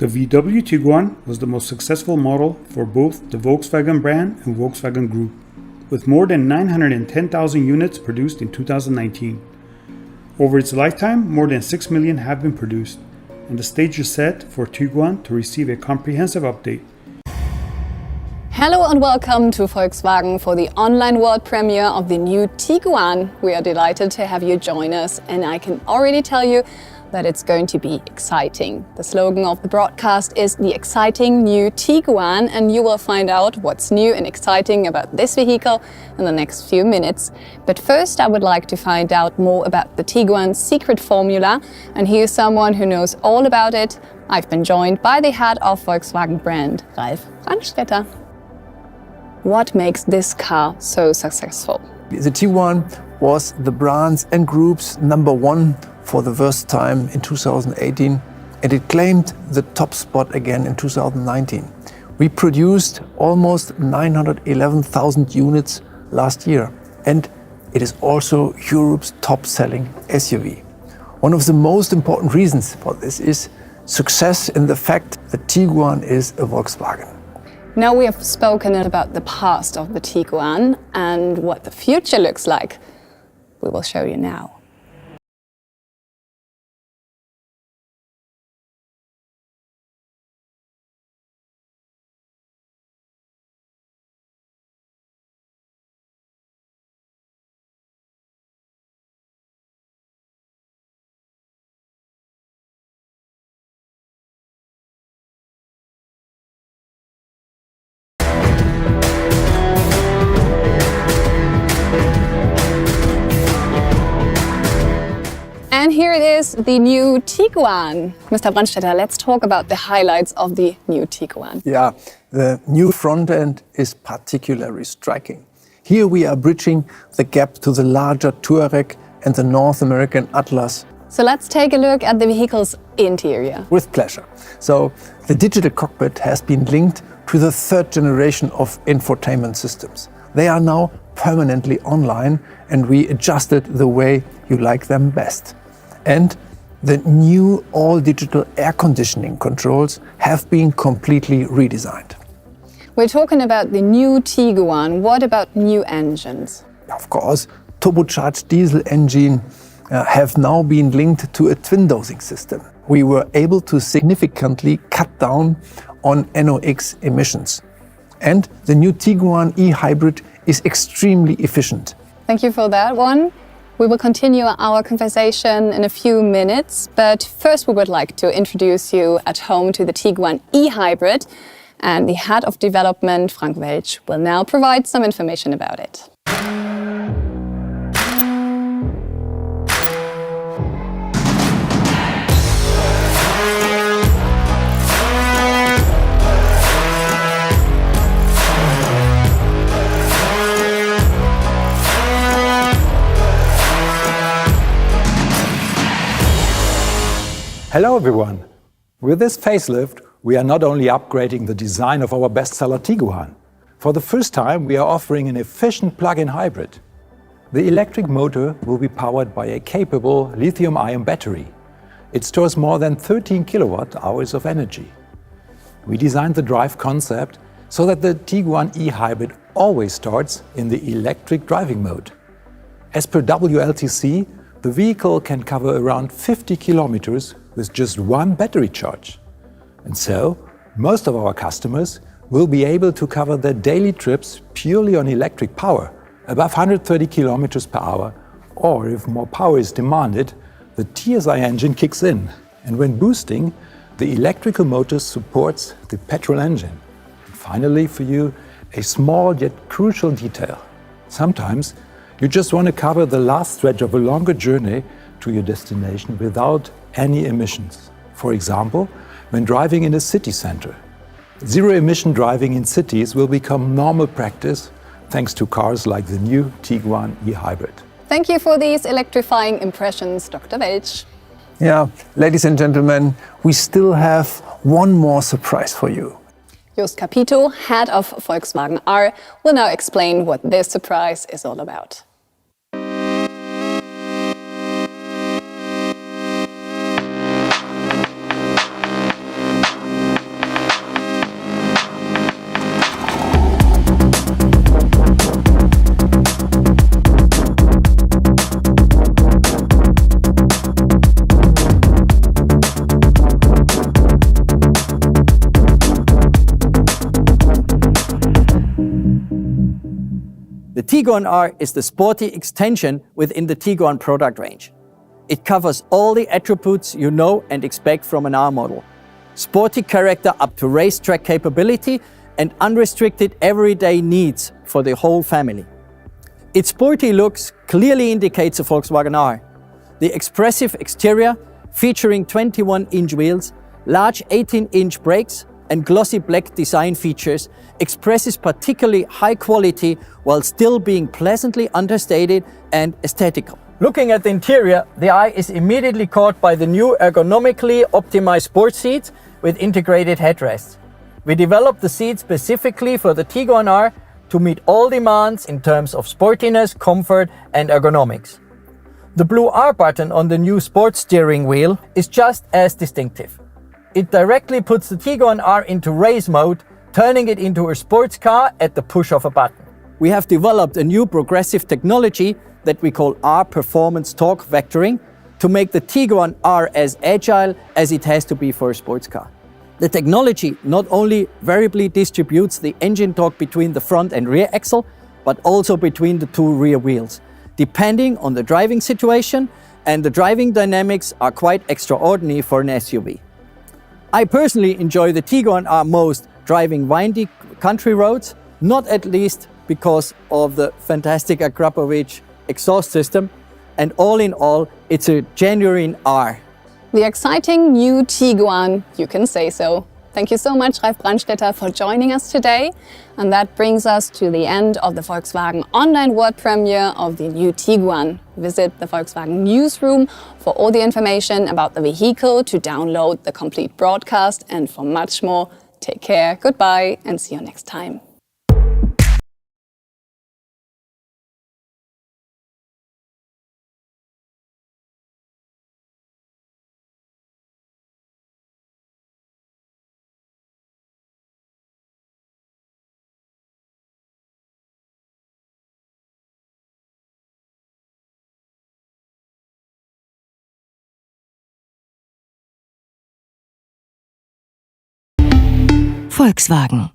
The VW Tiguan was the most successful model for both the Volkswagen brand and Volkswagen Group, with more than 910,000 units produced in 2019. Over its lifetime, more than 6 million have been produced, and the stage is set for Tiguan to receive a comprehensive update. Hello and welcome to Volkswagen for the online world premiere of the new Tiguan. We are delighted to have you join us, and I can already tell you that it's going to be exciting. The slogan of the broadcast is the exciting new Tiguan, and you will find out what's new and exciting about this vehicle in the next few minutes. But first I would like to find out more about the Tiguan's secret formula, and here's someone who knows all about it. I've been joined by the head of Volkswagen brand, Ralf Brandstätter. What makes this car so successful? The Tiguan was the brand's and group's #1 for the first time in 2018, and it claimed the top spot again in 2019. We produced almost 911,000 units last year, and it is also Europe's top-selling SUV. One of the most important reasons for this is success in the fact that Tiguan is a Volkswagen. Now we have spoken about the past of the Tiguan and what the future looks like. We will show you now. And here it is, the new Tiguan. Mr. Brandstätter, let's talk about the highlights of the new Tiguan. Yeah, the new front end is particularly striking. Here we are bridging the gap to the larger Touareg and the North American Atlas. So let's take a look at the vehicle's interior. With pleasure. So the digital cockpit has been linked to the third generation of infotainment systems. They are now permanently online, and we adjusted the way you like them best. And the new all-digital air conditioning controls have been completely redesigned. We're talking about the new Tiguan. What about new engines? Of course, turbocharged diesel engine have now been linked to a twin dosing system. We were able to significantly cut down on NOx emissions. And the new Tiguan e-hybrid is extremely efficient. Thank you for that one. We will continue our conversation in a few minutes, but first we would like to introduce you at home to the Tiguan e-hybrid, and the head of development, Frank Welch, will now provide some information about it. Hello everyone! With this facelift, we are not only upgrading the design of our bestseller Tiguan. For the first time, we are offering an efficient plug-in hybrid. The electric motor will be powered by a capable lithium-ion battery. It stores more than 13 kilowatt-hours of energy. We designed the drive concept so that the Tiguan e-hybrid always starts in the electric driving mode. As per WLTC, the vehicle can cover around 50 kilometers with just one battery charge. And so, most of our customers will be able to cover their daily trips purely on electric power, above 130 kilometers per hour, or if more power is demanded, the TSI engine kicks in, and when boosting, the electrical motor supports the petrol engine. And finally, for you, a small yet crucial detail. Sometimes, you just want to cover the last stretch of a longer journey to your destination without any emissions. For example, when driving in a city center. Zero-emission driving in cities will become normal practice thanks to cars like the new Tiguan e-hybrid. Thank you for these electrifying impressions, Dr. Welch. Yeah, ladies and gentlemen, we still have one more surprise for you. Jost Capito, head of Volkswagen R, will now explain what this surprise is all about. Tiguan R is the sporty extension within the Tiguan product range. It covers all the attributes you know and expect from an R model. Sporty character up to racetrack capability and unrestricted everyday needs for the whole family. Its sporty looks clearly indicates a Volkswagen R. The expressive exterior, featuring 21-inch wheels, large 18-inch brakes and glossy black design features, expresses particularly high quality while still being pleasantly understated and aesthetical. Looking at the interior, the eye is immediately caught by the new ergonomically optimized sports seats with integrated headrests. We developed the seat specifically for the Tiguan R to meet all demands in terms of sportiness, comfort and ergonomics. The blue R button on the new sports steering wheel is just as distinctive. It directly puts the Tiguan R into race mode, turning it into a sports car at the push of a button. We have developed a new progressive technology that we call R Performance Torque Vectoring to make the Tiguan R as agile as it has to be for a sports car. The technology not only variably distributes the engine torque between the front and rear axle, but also between the two rear wheels, depending on the driving situation, and the driving dynamics are quite extraordinary for an SUV. I personally enjoy the Tiguan R most driving windy country roads, not at least because of the fantastic Akrapovic exhaust system, and all in all, it's a genuine R. The exciting new Tiguan, you can say so. Thank you so much, Ralf Brandstätter, for joining us today. And that brings us to the end of the Volkswagen online world premiere of the new Tiguan. Visit the Volkswagen newsroom for all the information about the vehicle, to download the complete broadcast, and for much more. Take care, goodbye, and see you next time. Volkswagen.